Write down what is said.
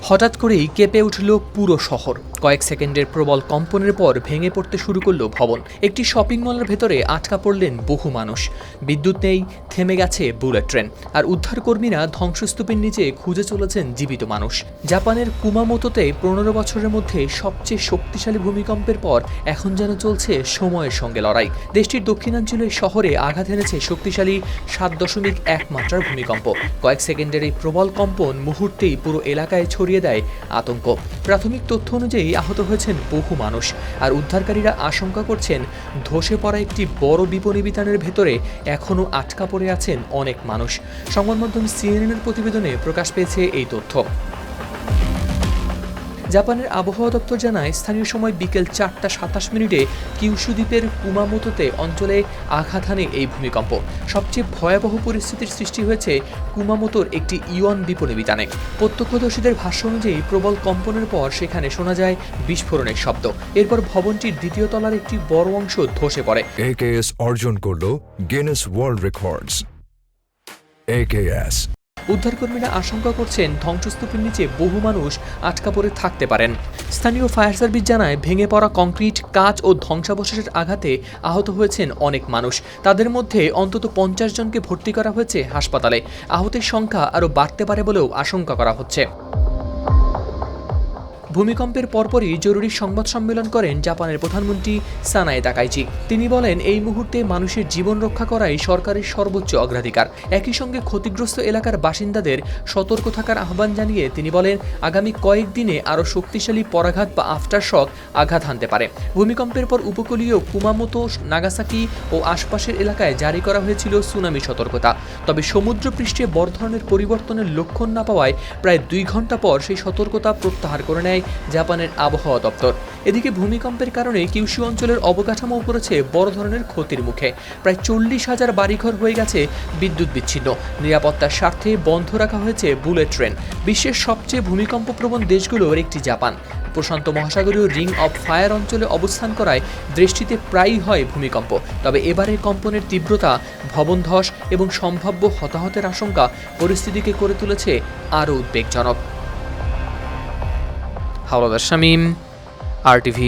হঠাৎ করেই কেঁপে উঠল পুরো শহর। কয়েক সেকেন্ডের প্রবল কম্পনের পর ভেঙে পড়তে শুরু করল ভবন। একটি শপিং মলের ভেতরে আটকা পড়লেন বহু মানুষ। বিদ্যুৎ নেই, থেমে গেছে বুলেট ট্রেন, আর উদ্ধারকর্মীরা ধ্বংসস্তূপের নিচে খুঁজে চলেছেন জীবিত মানুষ। জাপানের কুমামোতোতে 15 বছরের মধ্যে সবচেয়ে শক্তিশালী ভূমিকম্পের পর এখন যেন চলছে সময়ের সঙ্গে লড়াই। দেশটির দক্ষিণাঞ্চলের শহরে আঘাত এনেছে শক্তিশালী 7.1 মাত্রার ভূমিকম্প। কয়েক সেকেন্ডের এই প্রবল কম্পন মুহূর্তেই পুরো এলাকায় ছড়িয়ে দেয় আতঙ্ক। প্রাথমিক তথ্য অনুযায়ী আহত হয়েছেন বহু মানুষ, আর উদ্ধারকারীরা আশঙ্কা করছেন ধসে পড়া একটি বড় বিপণী বিতানের ভেতরে এখনও আটকা পড়ে আছেন অনেক মানুষ। সংবাদ মাধ্যম সিএনএনের প্রতিবেদনে প্রকাশ পেয়েছে এই তথ্য। জাপানের আবহাওয়া দপ্তর জানায়, স্থানীয় সময় বিকেল 4টা 27 কিউশু দ্বীপের কুমামোতোতে অঞ্চলে আঘাত হানে এই ভূমিকম্প। সবচেয়ে ভয়াবহ পরিস্থিতির সৃষ্টি হয়েছে কুমামোতোর একটি ইওয়ান বিপণী বিতানে। প্রত্যক্ষদর্শীদের ভাষ্য অনুযায়ী প্রবল কম্পনের পর সেখানে শোনা যায় বিস্ফোরণের শব্দ। এরপর ভবনটির দ্বিতীয় তলার একটি বড় অংশ ধসে পড়ে। AKS অর্জন করল গিনেস ওয়ার্ল্ড রেকর্ডস। AKS উদ্ধারকর্মীরা আশঙ্কা করছেন ধ্বংসস্তূপের নিচে বহু মানুষ আটকা পড়ে থাকতে পারেন। স্থানীয় ফায়ার সার্ভিস জানায়, ভেঙে পড়া কংক্রিট, কাচ ও ধ্বংসাবশেষের আঘাতে আহত হয়েছেন অনেক মানুষ। তাদের মধ্যে অন্তত 50 জনকে ভর্তি করা হয়েছে হাসপাতালে। আহতের সংখ্যা আরও বাড়তে পারে বলেও আশঙ্কা করা হচ্ছে। ভূমিকম্পের পরপরই জরুরি সংবাদ সম্মেলন করেন জাপানের প্রধানমন্ত্রী সানায়ে তাকাইচি। তিনি বলেন, এই মুহূর্তে মানুষের জীবন রক্ষা করাই সরকারের সর্বোচ্চ অগ্রাধিকার। একই সঙ্গে ক্ষতিগ্রস্ত এলাকার বাসিন্দাদের সতর্ক থাকার আহ্বান জানিয়ে তিনি বলেন, আগামী কয়েকদিনে আরও শক্তিশালী পরাঘাত বা আফটার শক আঘাত হানতে পারে। ভূমিকম্পের পর উপকূলীয় কুমামোতো, নাগাসাকি ও আশপাশের এলাকায় জারি করা হয়েছিল সুনামি সতর্কতা। তবে সমুদ্রপৃষ্ঠে বড় ধরনের পরিবর্তনের লক্ষণ না পাওয়ায় প্রায় 2 ঘন্টা পর সেই সতর্কতা প্রত্যাহার করে নেয় জাপানের আবহাওয়া দপ্তর। এদিকে ভূমিকম্পের কারণে কিউশু অঞ্চলের অবকাঠামো পড়েছে বড় ধরনের ক্ষতির মুখে। প্রায় 40,000 বাড়িঘর হয়ে গেছে বিদ্যুৎ বিচ্ছিন্ন। নিরাপত্তার স্বার্থে বন্ধ রাখা হয়েছে বুলেট ট্রেন। বিশ্বের সবচেয়ে ভূমিকম্পপ্রবণ দেশগুলোর একটি জাপান। প্রশান্ত মহাসাগরীয় রিং অফ ফায়ার অঞ্চলে অবস্থান করায় দেশটিতে প্রায়ই হয় ভূমিকম্প। তবে এবারের কম্পনের তীব্রতা, ভবন ধস এবং সম্ভাব্য হতাহতের আশঙ্কা পরিস্থিতিকে করে তুলেছে আরও উদ্বেগজনক। হাওলাদার শামীম, RTV।